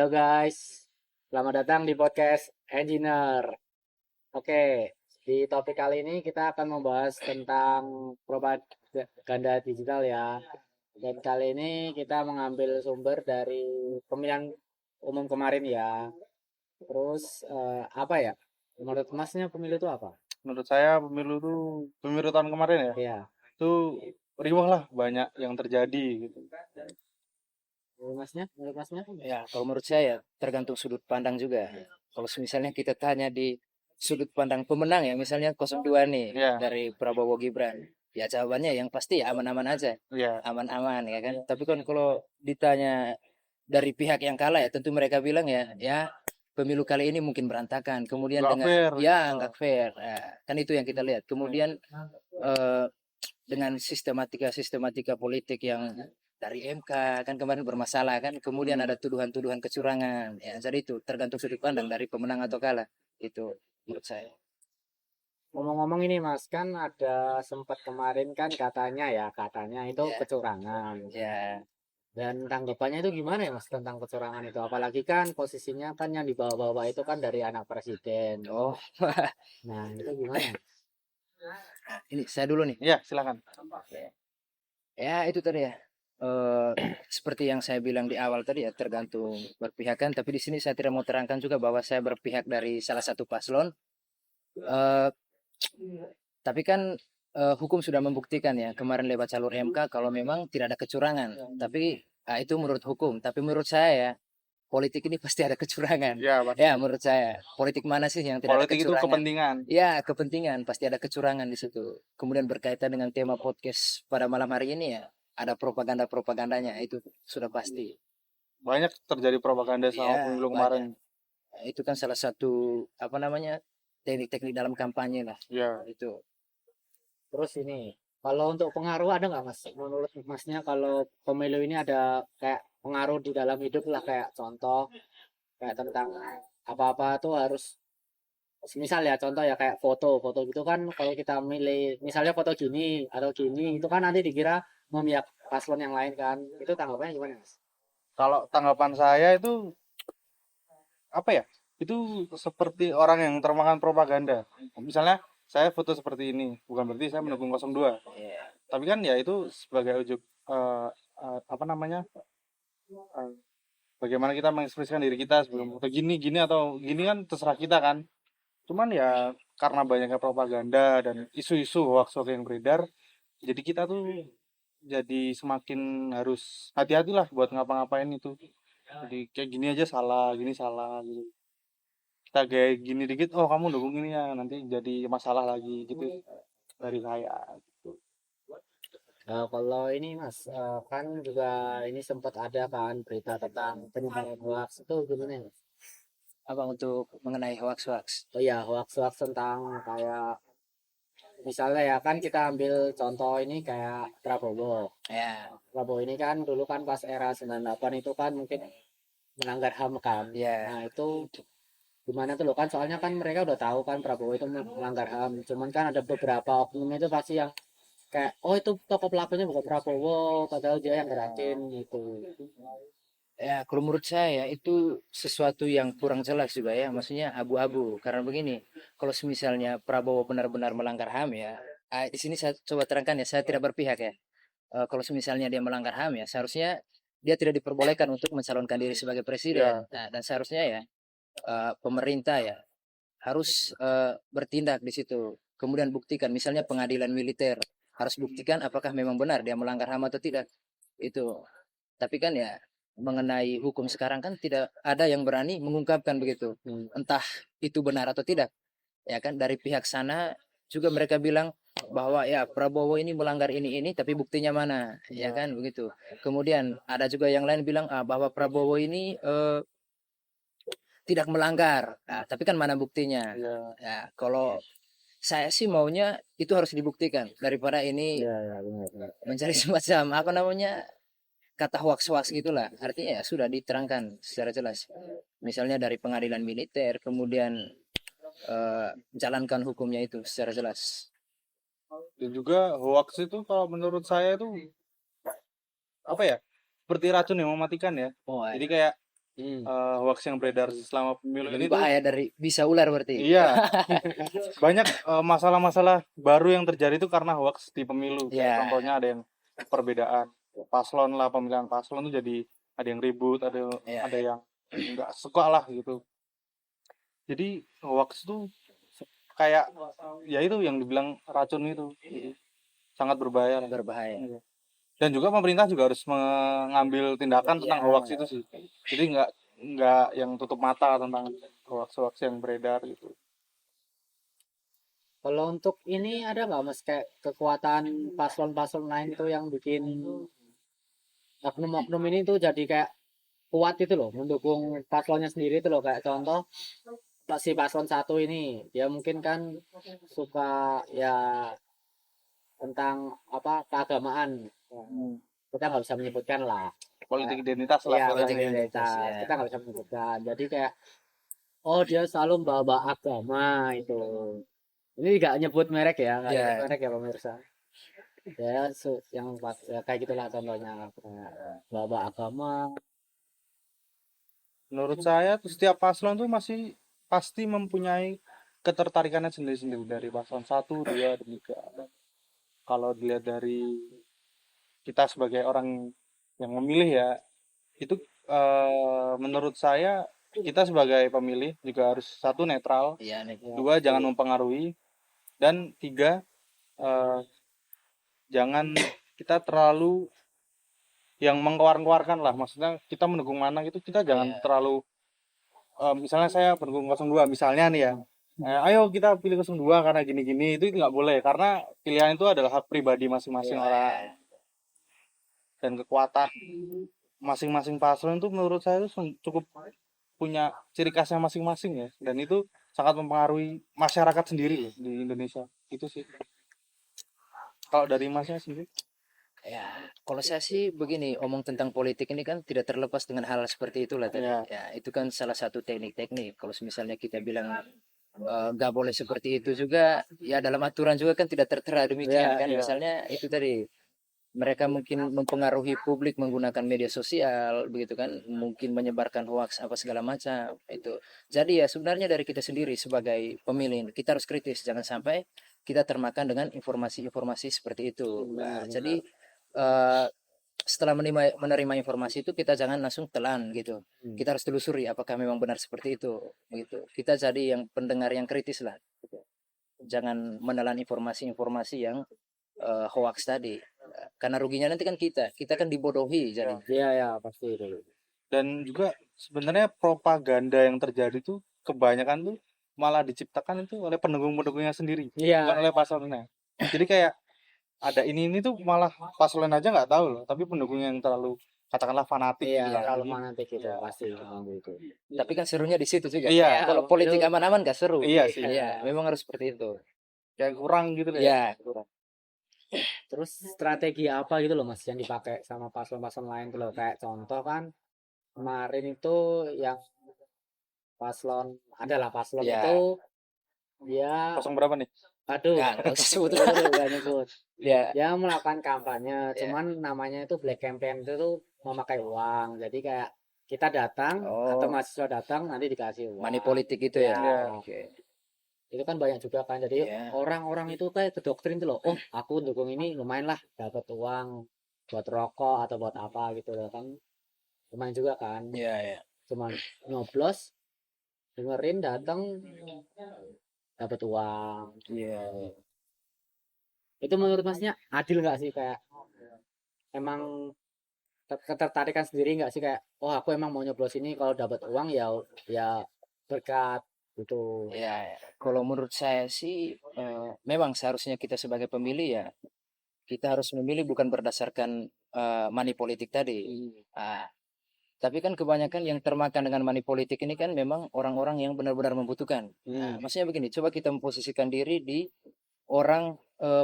Halo guys, selamat datang di podcast Engineer. Oke, di topik kali ini kita akan membahas tentang propaganda digital ya. Dan kali ini kita mengambil sumber dari pemilihan umum kemarin ya. Terus apa ya? Menurut masnya pemilu itu apa? Menurut saya pemilu tahun kemarin ya, Ya, itu riuh lah, banyak yang terjadi gitu. menurut masnya? Ya, kalau menurut saya tergantung sudut pandang juga. Kalau misalnya kita tanya di sudut pandang pemenang ya, misalnya 02 nih Ya, dari Prabowo Gibran. Ya jawabannya yang pasti ya aman-aman aja. ya, Aman-aman ya kan. Tapi kan kalau ditanya dari pihak yang kalah ya tentu mereka bilang ya pemilu kali ini mungkin berantakan. Kemudian nggak dengan fair. nggak fair. Nah, kan itu yang kita lihat. Kemudian eh, dengan sistematika politik yang dari MK kan kemarin bermasalah kan, kemudian ada tuduhan-tuduhan kecurangan ya, jadi itu tergantung sudut pandang dari pemenang atau kalah itu menurut saya. Ngomong-ngomong ini Mas, kan ada sempat kemarin kan katanya itu Ya, kecurangan. ya, Dan tanggapannya itu gimana ya Mas tentang kecurangan itu? Apalagi kan posisinya kan yang di bawah-bawah itu kan dari anak presiden. oh. Nah, itu gimana? Ini saya dulu nih. Ya, silakan. Ya itu tadi ya. Eh, seperti yang saya bilang di awal tadi ya tergantung berpihakan, tapi di sini saya tidak mau terangkan juga bahwa saya berpihak dari salah satu paslon. Eh, tapi kan hukum sudah membuktikan ya kemarin lewat jalur MK kalau memang tidak ada kecurangan. Tapi itu menurut hukum. Tapi menurut saya ya politik ini pasti ada kecurangan. Ya, pasti. Ya menurut saya politik mana sih yang tidak ada Politik itu kecurangan? kepentingan. Ya kepentingan pasti ada kecurangan di situ. Kemudian berkaitan dengan tema podcast pada malam hari ini ya ada propagandanya itu sudah pasti. Banyak terjadi propaganda selama Ya pemilu banyak. kemarin. Itu kan salah satu apa namanya teknik-teknik dalam kampanye lah. Ya, Itu. Terus ini, kalau untuk pengaruh ada nggak Mas? Menurut Masnya kalau pemilu ini ada kayak pengaruh di dalam hidup lah kayak contoh kayak tentang apa-apa tuh harus misal ya contoh ya kayak foto gitu kan kalau kita milih misalnya foto gini atau gini itu kan nanti dikira memihak paslon yang lain kan. Itu tanggapannya gimana Mas? kalau tanggapan saya itu apa ya? Itu seperti orang yang termakan propaganda. Misalnya saya foto seperti ini, bukan berarti saya mendukung 02. Ya. Tapi kan ya itu sebagai ujuk apa namanya? eh, Bagaimana kita mengekspresikan diri kita sebelum foto gini atau gini kan terserah kita kan. Cuman ya karena banyaknya propaganda dan isu-isu hoax-hoax yang beredar, jadi kita tuh jadi semakin harus hati-hatilah buat ngapa-ngapain itu. Jadi kayak gini aja salah, gini salah gitu. Kita kayak gini dikit, oh kamu dukung ini ya, nanti jadi masalah lagi gitu dari saya. Nah, kalau ini Mas, kan juga ini sempat ada kan berita tentang penyebaran hoax itu gimana ya, Mas? Apa untuk mengenai hoax-hoax? Oh ya, hoax-hoax tentang kayak misalnya ya kan kita ambil contoh ini kayak Prabowo. Ya, Prabowo ini kan dulu kan pas era 98 itu kan mungkin melanggar HAM kan. ya, Nah, itu gimana tuh loh kan soalnya kan mereka udah tahu kan Prabowo itu melanggar HAM. Cuman kan ada beberapa oknum itu pasti yang kayak oh itu toko pelakunya bukan Prabowo padahal dia yang gerakin gitu. ya. Kalau menurut saya itu sesuatu yang kurang jelas juga ya. Maksudnya abu-abu. Karena begini, kalau misalnya Prabowo benar-benar melanggar HAM ya, di sini saya coba terangkan ya. Saya tidak berpihak ya. Kalau misalnya dia melanggar HAM ya, seharusnya dia tidak diperbolehkan untuk mencalonkan diri sebagai presiden. Ya, Nah, dan seharusnya ya pemerintah ya harus bertindak di situ. Kemudian buktikan, misalnya pengadilan militer harus buktikan apakah memang benar dia melanggar HAM atau tidak. Itu. Tapi kan ya mengenai hukum sekarang kan tidak ada yang berani mengungkapkan begitu. Entah itu benar atau tidak. Ya kan dari pihak sana juga mereka bilang bahwa ya Prabowo ini melanggar ini tapi buktinya mana? Ya kan begitu. Kemudian ada juga yang lain bilang bahwa Prabowo ini tidak melanggar. Nah, tapi kan mana buktinya? ya, Ya, kalau saya sih maunya itu harus dibuktikan daripada ini Iya, ya, benar. mencari semacam apa namanya kata hoax-hoax gitulah. Artinya ya sudah diterangkan secara jelas. Misalnya dari pengadilan militer, kemudian jalankan hukumnya itu secara jelas. dan juga hoax itu kalau menurut saya itu apa ya? Seperti racun yang mematikan ya. Oh, Jadi kayak hoax yang beredar selama pemilu ini Lebih tuh bahaya dari bisa ular berarti. iya banyak masalah-masalah baru yang terjadi itu karena hoax di pemilu. Kayak Ya. contohnya ada yang perbedaan paslon lah, pemilihan paslon tuh jadi ada yang ribut, Ya. ada yang nggak suka lah gitu. Jadi hoax tuh kayak ya itu yang dibilang racun itu. Jadi, sangat berbahaya lah. Berbahaya. Iya. Dan juga pemerintah juga harus mengambil tindakan tentang hoax itu sih. Jadi nggak yang tutup mata tentang hoax yang beredar gitu. Kalau untuk ini ada nggak mas kayak kekuatan paslon-paslon lain tuh yang bikin oknum-oknum ini tuh jadi kayak kuat itu loh mendukung paslonnya sendiri itu loh, kayak contoh si paslon satu ini dia mungkin kan suka ya tentang apa keagamaan. Kita nggak bisa menyebutkan lah. Politik identitas lah. Iya, politik politik identitas, identitas. ya. Kita nggak bisa menyebutkan. Jadi kayak, oh dia selalu bawa agama itu. Ini nggak nyebut merek ya, nggak nyebut Ya. merek ya pemirsa. Ya, yang pas ya, kayak gitulah contohnya. Kayak bawa agama. Menurut saya tuh setiap paslon tuh masih pasti mempunyai ketertarikannya sendiri-sendiri dari paslon 1, 2, dan 3. Kalau dilihat dari kita sebagai orang yang memilih ya, itu menurut saya kita sebagai pemilih juga harus satu netral, Iya nih. dua jangan mempengaruhi, dan tiga eh, jangan kita terlalu yang mengkeluarkan lah. Maksudnya kita mendukung mana gitu, kita jangan Iya. terlalu misalnya saya pendukung 02 misalnya nih ya. Ayo kita pilih 02 karena gini-gini, itu nggak boleh karena pilihan itu adalah hak pribadi masing-masing orang, dan kekuatan masing-masing paslon itu menurut saya itu cukup punya ciri khasnya masing-masing ya, dan itu sangat mempengaruhi masyarakat sendiri loh di Indonesia itu sih. Kalau dari masnya sendiri? Ya, kalau saya sih begini, omong tentang politik ini kan tidak terlepas dengan hal seperti itulah tadi. Ya. Ya, itu kan salah satu teknik-teknik. Kalau misalnya kita bilang nggak boleh seperti itu juga, ya dalam aturan juga kan tidak tertera demikian Ya, kan. ya. Misalnya itu tadi mereka mungkin mempengaruhi publik menggunakan media sosial, begitu kan, mungkin menyebarkan hoaks apa segala macam itu. Jadi ya sebenarnya dari kita sendiri sebagai pemilih kita harus kritis, jangan sampai kita termakan dengan informasi-informasi seperti itu. Nah, jadi eh, setelah menerima informasi itu kita jangan langsung telan gitu. Kita harus telusuri apakah memang benar seperti itu gitu. Kita jadi yang pendengar yang kritis lah gitu. Jangan menelan informasi-informasi yang hoax tadi. Karena ruginya nanti kan kita kan dibodohi jadi. Iya ya pasti itu. Dan juga sebenarnya propaganda yang terjadi tuh kebanyakan tuh malah diciptakan itu oleh pendukung-pendukungnya sendiri, Iya. bukan oleh paslonnya. Jadi kayak ada ini tuh malah paslon aja nggak tahu loh, tapi pendukung yang terlalu katakanlah fanatik Iya, gitu lah. kalau fanatik itu pasti memang itu. Tapi kan serunya di situ juga. Iya. Kalau politik Itu- aman-aman gak seru. Iya sih. Iya, memang harus seperti itu. Kayak kurang gitu deh. Iya. Kurang. Terus strategi apa gitu loh mas yang dipakai sama paslon-paslon lain tuh loh, kayak contoh kan kemarin itu yang paslon adalah paslon Iya. itu dia Kosong berapa nih? aduh Nah, nggak usah sebut dulu gak nyebut. Iya. Dia melakukan kampanye, Iya. cuman namanya itu black campaign, itu tuh memakai uang. Jadi kayak kita datang atau Oh, mahasiswa datang nanti dikasih uang. money politik itu ya. Iya. Oke. Itu kan banyak juga kan. Jadi Iya. orang-orang itu kayak kedoktrin tuh loh. Oh, aku dukung ini lumayan lah dapat uang buat rokok atau buat apa gitu loh kan. Lumayan juga kan. Iya, iya. Cuman nyoblos, dengerin datang dapat uang. Iya. Itu menurut masnya adil nggak sih, kayak emang ketertarikan sendiri nggak sih, kayak oh aku emang mau nyoblos ini kalau dapat uang ya ya berkat gitu. Iya, iya. Kalau menurut saya sih memang seharusnya kita sebagai pemilih ya kita harus memilih bukan berdasarkan money politik tadi. Ah, tapi kan kebanyakan yang termakan dengan money politik ini kan memang orang-orang yang benar-benar membutuhkan. Nah, maksudnya begini, coba kita memposisikan diri di orang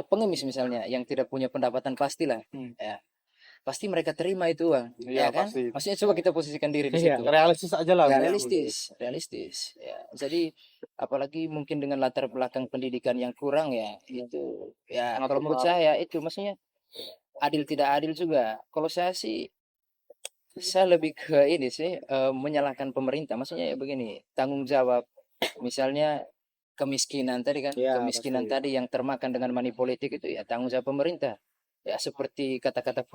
pengemis misalnya yang tidak punya pendapatan pastilah. Ya, pasti mereka terima itu uang, Iya, ya kan? pasti. Maksudnya coba kita posisikan diri di Iya. situ. Realistis aja lah. Ya, realistis. Ya, jadi apalagi mungkin dengan latar belakang pendidikan yang kurang ya itu. Ya, Sangat kalau menurut berpengaruh. saya itu maksudnya adil tidak adil juga. Kalau saya sih Saya lebih ke ini sih, menyalahkan pemerintah. Maksudnya ya begini, tanggung jawab misalnya kemiskinan tadi kan, Ya kemiskinan pasti. tadi yang termakan dengan money politik itu ya tanggung jawab pemerintah. Ya seperti kata-kata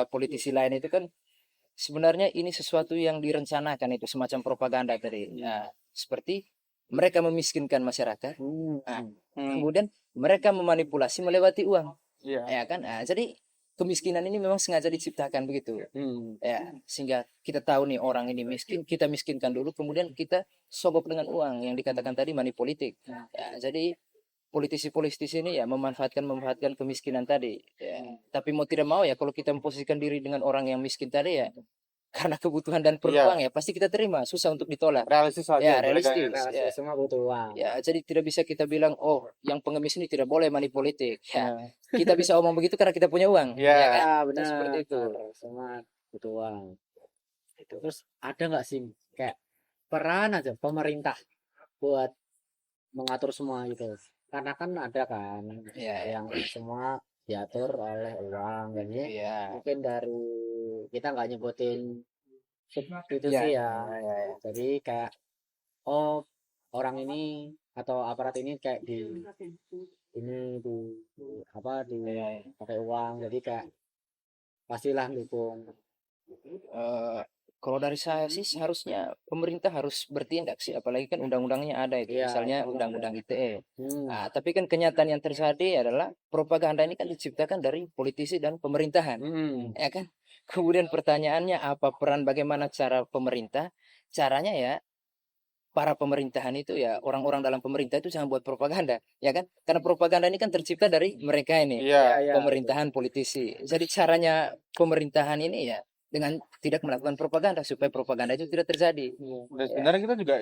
politisi lain itu kan sebenarnya ini sesuatu yang direncanakan itu semacam propaganda tadi. Ya, seperti mereka memiskinkan masyarakat, nah, Hmm. Hmm, kemudian mereka memanipulasi melewati uang, iya. ya kan? Nah, jadi kemiskinan ini memang sengaja diciptakan begitu. Hmm. Ya, sehingga kita tahu nih orang ini miskin, kita miskinkan dulu, kemudian kita sogok dengan uang yang dikatakan tadi money politik. Ya, jadi politisi-politisi ini ya memanfaatkan kemiskinan tadi. Ya, tapi mau tidak mau ya kalau kita memposisikan diri dengan orang yang miskin tadi ya karena kebutuhan dan perlu Iya, uang ya pasti kita terima, susah untuk ditolak. realistis aja Ya, mereka. realistis. Relasi Ya, semua butuh uang. ya jadi tidak bisa kita bilang oh yang pengemis ini tidak boleh money politik. Ya, Ya, kita bisa omong begitu karena kita punya uang. ya, Ya kan? Ya Ya, seperti benar. itu. Semua butuh uang. Itu terus ada nggak sih kayak peran aja pemerintah buat mengatur semua gitu? Karena kan ada kan Ya, ya. yang semua diatur oleh uang. Jadi Ya. mungkin dari kita nggak nyebutin Ya, substitusi ya. ya, ya, ya. Jadi kayak oh orang ini atau aparat ini kayak ini apa di Ya, ya. pakai uang. Jadi kayak pastilah dukung. Eh, kalau dari saya sih seharusnya pemerintah harus bertindak sih, apalagi kan undang-undangnya ada itu, Iya, misalnya undang-undang undang-undang ada. ITE. Hmm. Nah, tapi kan kenyataan yang terjadi adalah propaganda ini kan diciptakan dari politisi dan pemerintahan, Hmm. ya kan? Kemudian pertanyaannya apa peran bagaimana cara pemerintah? Caranya ya para pemerintahan itu ya orang-orang dalam pemerintah itu jangan buat propaganda, ya kan? Karena propaganda ini kan tercipta dari mereka ini, iya. Ya, ya, betul. pemerintahan politisi. Jadi caranya pemerintahan ini ya dengan tidak melakukan propaganda supaya propaganda itu tidak terjadi. Dan Ya. sebenarnya kita juga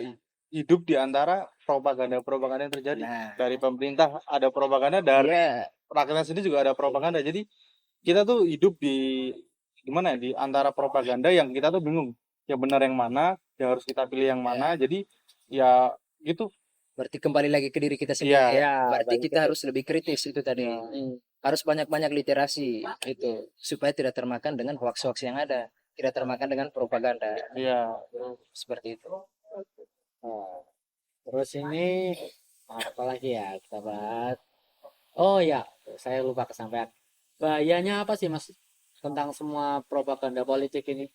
hidup di antara propaganda-propaganda yang terjadi. Nah, Dari pemerintah ada propaganda, dari iya, rakyatnya sendiri juga ada propaganda. Jadi kita tuh hidup di gimana ya, di antara propaganda yang kita tuh bingung. Yang benar yang mana, yang harus kita pilih yang ya. mana. Jadi ya gitu. Berarti kembali lagi ke diri kita Iya, sendiri ya. Ya, Berarti balik kita ke harus lebih kritis itu tadi. ya, hmm. Harus banyak-banyak literasi itu supaya tidak termakan dengan hoax-hoax yang ada, tidak termakan dengan propaganda. iya. Seperti itu. Oh, terus ini apa lagi ya kita bahas? Oh ya, saya lupa kesampaian. Bahayanya apa sih Mas tentang semua propaganda politik ini?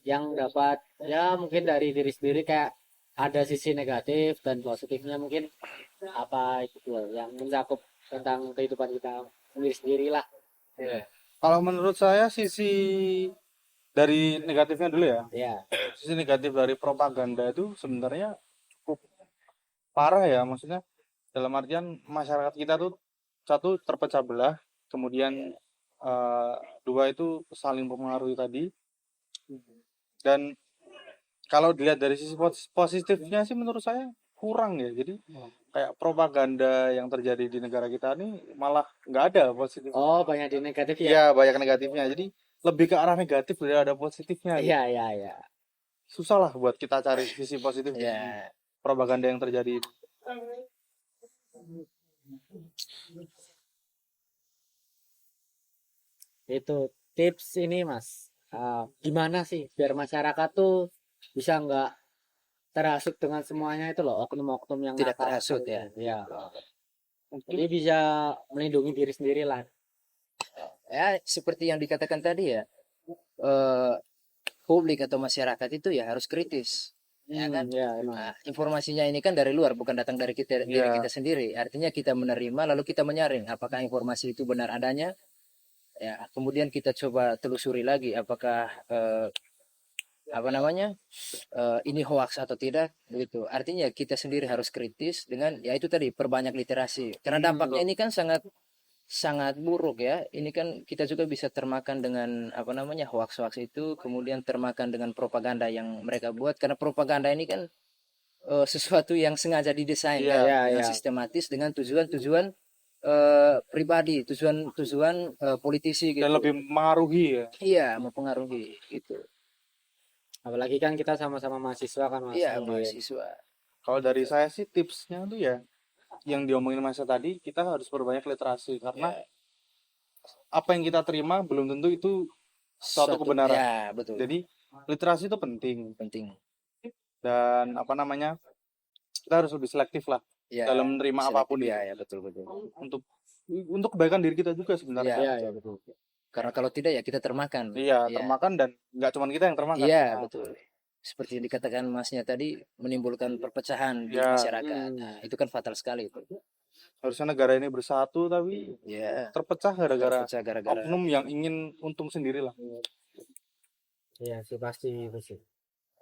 Yang dapat ya mungkin dari diri sendiri kayak ada sisi negatif dan positifnya mungkin apa itu loh yang mencakup tentang kehidupan kita sendiri sendirilah. Ya. Kalau menurut saya sisi dari negatifnya dulu ya. Ya, Sisi negatif dari propaganda itu sebenarnya cukup parah ya. Maksudnya dalam artian masyarakat kita tuh satu terpecah belah, kemudian eh, dua itu saling mempengaruhi tadi. Dan kalau dilihat dari sisi positifnya sih menurut saya kurang ya. Jadi kayak propaganda yang terjadi di negara kita ini malah nggak ada positif. oh banyak di negatif ya. Ya banyak negatifnya. Jadi lebih ke arah negatif daripada positifnya gitu. Iya, iya, iya. Susah lah buat kita cari sisi positif di Ya. propaganda yang terjadi. Itu tips ini Mas. Gimana sih biar masyarakat tuh bisa nggak terhasut dengan semuanya itu loh oknum-oknum yang Tidak nakal terhasut seperti ya. itu. Ya. Jadi Mungkin bisa melindungi diri sendiri lah. Ya, seperti yang dikatakan tadi ya, eh, publik atau masyarakat itu ya harus kritis. Ya kan? Ya emang. Nah, informasinya ini kan dari luar, bukan datang dari kita, diri ya kita sendiri. Artinya kita menerima, lalu kita menyaring apakah informasi itu benar adanya. Ya, kemudian kita coba telusuri lagi apakah apa namanya ini hoax atau tidak begitu. Artinya kita sendiri harus kritis dengan ya itu tadi perbanyak literasi. Karena dampaknya betul. ini kan sangat sangat buruk ya. Ini kan kita juga bisa termakan dengan apa namanya hoax-hoax itu, kemudian termakan dengan propaganda yang mereka buat karena propaganda ini kan sesuatu yang sengaja didesain Iya, kan Ya, dengan ya. sistematis dengan tujuan-tujuan pribadi, tujuan-tujuan politisi Dan gitu. lebih mengaruhi ya. Iya, mempengaruhi gitu. Apalagi kan kita sama-sama mahasiswa kan Mas. Iya, Mungkin. mahasiswa. Kalau dari saya sih tipsnya tuh ya yang diomongin masa tadi kita harus perbanyak literasi karena Ya, apa yang kita terima belum tentu itu suatu kebenaran. Ya, betul. Jadi literasi itu penting, Penting. dan apa namanya, kita harus lebih selektif lah Ya, dalam menerima apapun ya, itu, ya, betul, betul. untuk kebaikan diri kita juga sebenarnya. Ya, Iya, betul. betul. Karena kalau tidak ya kita termakan. Iya, Ya. termakan, dan nggak cuma kita yang termakan. Iya, betul. Seperti yang dikatakan Masnya tadi, menimbulkan perpecahan di Ya. masyarakat. Nah, itu kan fatal sekali itu. Harusnya negara ini bersatu, tapi Ya, terpecah gara-gara terpecah gara-gara. oknum yang ingin untung sendiri lah. Iya sih pasti itu sih.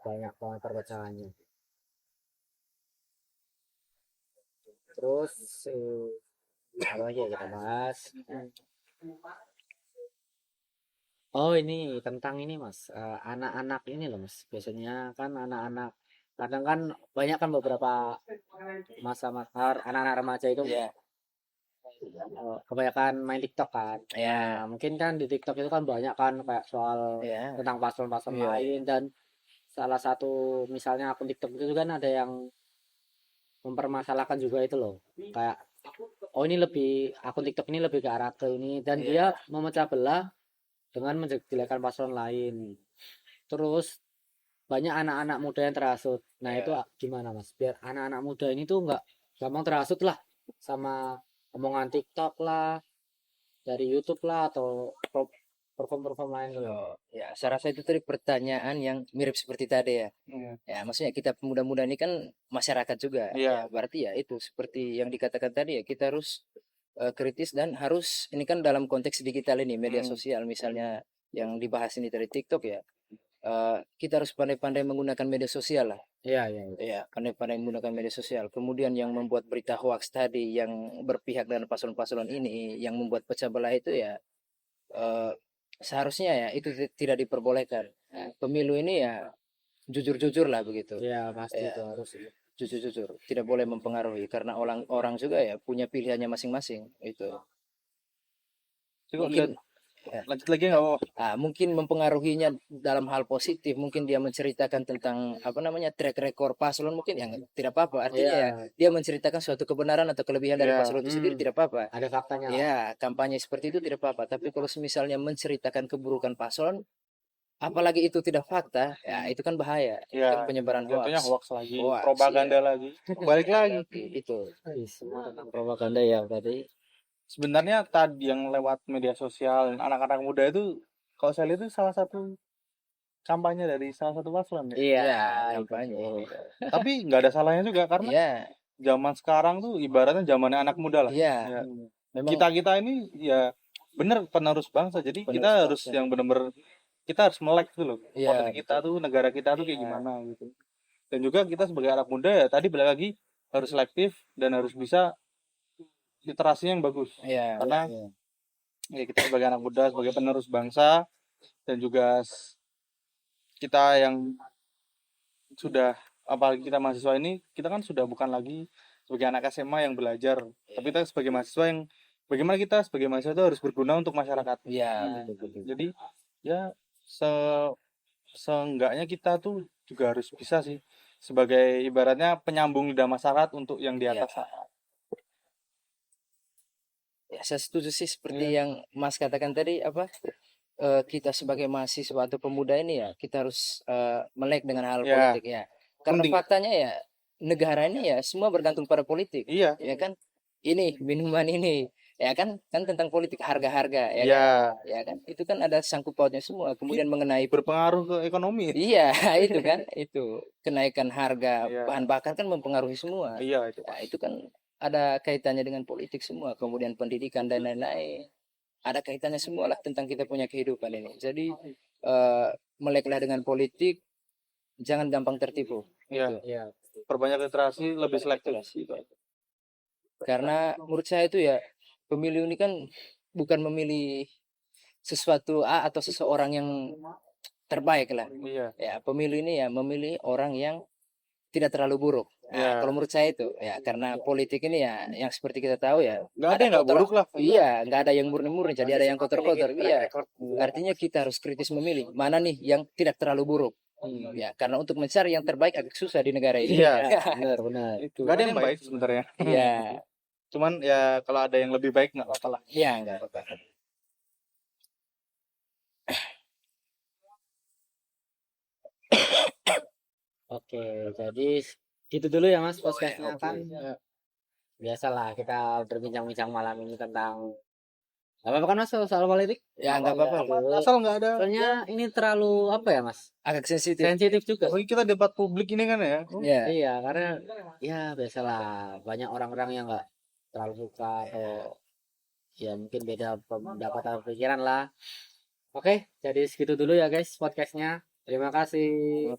Banyak banget perpecahannya. Terus apa lagi ya kita bahas? Oh ini tentang ini mas, anak-anak ini loh mas. Biasanya kan anak-anak, kadang kan banyak kan beberapa masa-masa anak-anak remaja itu Ya, kebanyakan main TikTok kan. ya, Nah, mungkin kan di TikTok itu kan banyak kan kayak soal ya. tentang paslon-paslon Iya. lain, dan salah satu misalnya akun TikTok itu kan ada yang mempermasalahkan juga itu loh. Kayak oh ini lebih akun TikTok ini lebih ke arah ke ini, dan Iya. dia memecah belah dengan menjelekkan paslon lain. Terus banyak anak-anak muda yang terhasut. Nah, Iya. itu gimana Mas? Biar anak-anak muda ini tuh nggak gampang terhasut lah sama omongan TikTok lah, dari YouTube lah, atau perform-perform lain gitu. Oh, ya, saya rasa itu tadi pertanyaan yang mirip seperti tadi ya. Iya. Ya, maksudnya kita pemuda-muda ini kan masyarakat juga. Iya. Ya, berarti ya itu seperti yang dikatakan tadi ya, kita harus kritis dan harus ini kan dalam konteks digital ini, media sosial misalnya yang dibahas ini dari TikTok ya. Kita harus pandai-pandai menggunakan media sosial lah. Iya, iya. Ya, pandai-pandai menggunakan media sosial. Kemudian yang membuat berita hoax tadi, yang berpihak dengan paslon-paslon ini, yang membuat pecah belah itu ya, seharusnya ya itu tidak diperbolehkan. Nah, pemilu ini ya jujur-jujur lah begitu. Iya, pasti Ya. itu harus. Jujur-jujur, tidak boleh mempengaruhi karena orang juga ya punya pilihannya masing-masing itu. Coba Mungkin lanjut lagi nggak apa-apa. mungkin mempengaruhinya dalam hal positif, mungkin dia menceritakan tentang apa namanya track record paslon mungkin ya tidak apa-apa. Artinya Iya. ya dia menceritakan suatu kebenaran atau kelebihan dari Iya. paslon itu sendiri tidak apa-apa. Ada faktanya lah. Ya, kampanye seperti itu tidak apa-apa. Tapi kalau misalnya menceritakan keburukan paslon, apalagi itu tidak fakta, ya itu kan bahaya. Itu Iya. kan penyebaran Jatuhnya hoax. hoax lagi, Hoax, propaganda lagi, balik lagi. Itu. Semua tentang propaganda ya berarti. Sebenarnya tadi yang lewat media sosial anak-anak muda itu, kalau saya lihat itu salah satu kampanye dari salah satu paslon ya. Iya, Ya, itu. kampanye. Tapi nggak ada salahnya juga, karena Iya, zaman sekarang tuh ibaratnya zamannya anak muda lah. iya. Ya. Memang Kita ini ya bener penerus bangsa, jadi Penerus kita harus bangsa. yang benar-benar kita harus melek tuh loh. Iya, Potret kita tuh, negara kita tuh kayak Iya. gimana gitu. Dan juga kita sebagai anak muda ya tadi balik lagi harus selektif dan harus bisa literasinya yang bagus. Iya. Karena Iya. ya kita sebagai anak muda, sebagai penerus bangsa, dan juga kita yang sudah, apalagi kita mahasiswa ini, kita kan sudah bukan lagi sebagai anak SMA yang belajar, tapi kita sebagai mahasiswa yang bagaimana kita sebagai mahasiswa itu harus berguna untuk masyarakat. Iya, betul. Jadi ya seenggaknya kita tuh juga harus bisa sih sebagai ibaratnya penyambung lidah masyarakat untuk yang di atas. Ya, saya setuju sih seperti Iya. yang Mas katakan tadi apa kita sebagai mahasiswa atau pemuda ini ya kita harus melek dengan hal Ya. politik ya. Karena Penting. faktanya ya negara ini ya semua bergantung pada politik. Iya. Ya kan? Ini minuman ini ya kan tentang politik harga-harga ya kan? Iya. Ya kan? Itu kan ada sangkut pautnya semua. Kemudian mengenai Berpengaruh ke ekonomi. iya itu kan itu kenaikan harga Iya. bahan bakar kan mempengaruhi semua. Iya itu. Nah, itu kan ada kaitannya dengan politik semua, kemudian pendidikan dan lain-lain. Ada kaitannya semua lah tentang kita punya kehidupan ini. Jadi meleklah dengan politik, jangan gampang tertipu. Iya. Iya. Perbanyak literasi, lebih selektif. Karena menurut saya itu ya pemilu ini kan bukan memilih sesuatu A atau seseorang yang terbaik lah. Iya. Ya pemilu ini ya memilih orang yang tidak terlalu buruk. Nah, Ya. kalau menurut saya itu ya karena politik ini ya yang seperti kita tahu ya Nggak ada yang nggak kotor- buruk lah. Iya, nggak ada yang murni-murni, jadi ada yang kotor-kotor. Iya, artinya kita harus kritis memilih mana nih yang tidak terlalu buruk. Ya, karena untuk mencari yang terbaik agak susah di negara ini. Iya. Benar. Itu. Nggak ada yang baik sebenarnya. Iya, Cuman ya kalau ada yang lebih baik nggak apa-apa lah. iya nggak apa-apa. Oke, jadi gitu dulu ya Mas podcastnya Oke. kan. Biasalah kita berbincang-bincang malam ini tentang nggak apa-apa kan Mas soal politik? Ya nggak apa-apa. Asal nggak ada. Soalnya ini terlalu apa ya Mas? Agak sensitif. Sensitif juga. Oh, kita debat publik ini kan ya. Ya. Iya, karena ya biasalah banyak orang-orang yang nggak terlalu suka atau ya mungkin beda pendapat atau pikiran lah. Oke, jadi segitu dulu ya guys podcastnya. Terima kasih.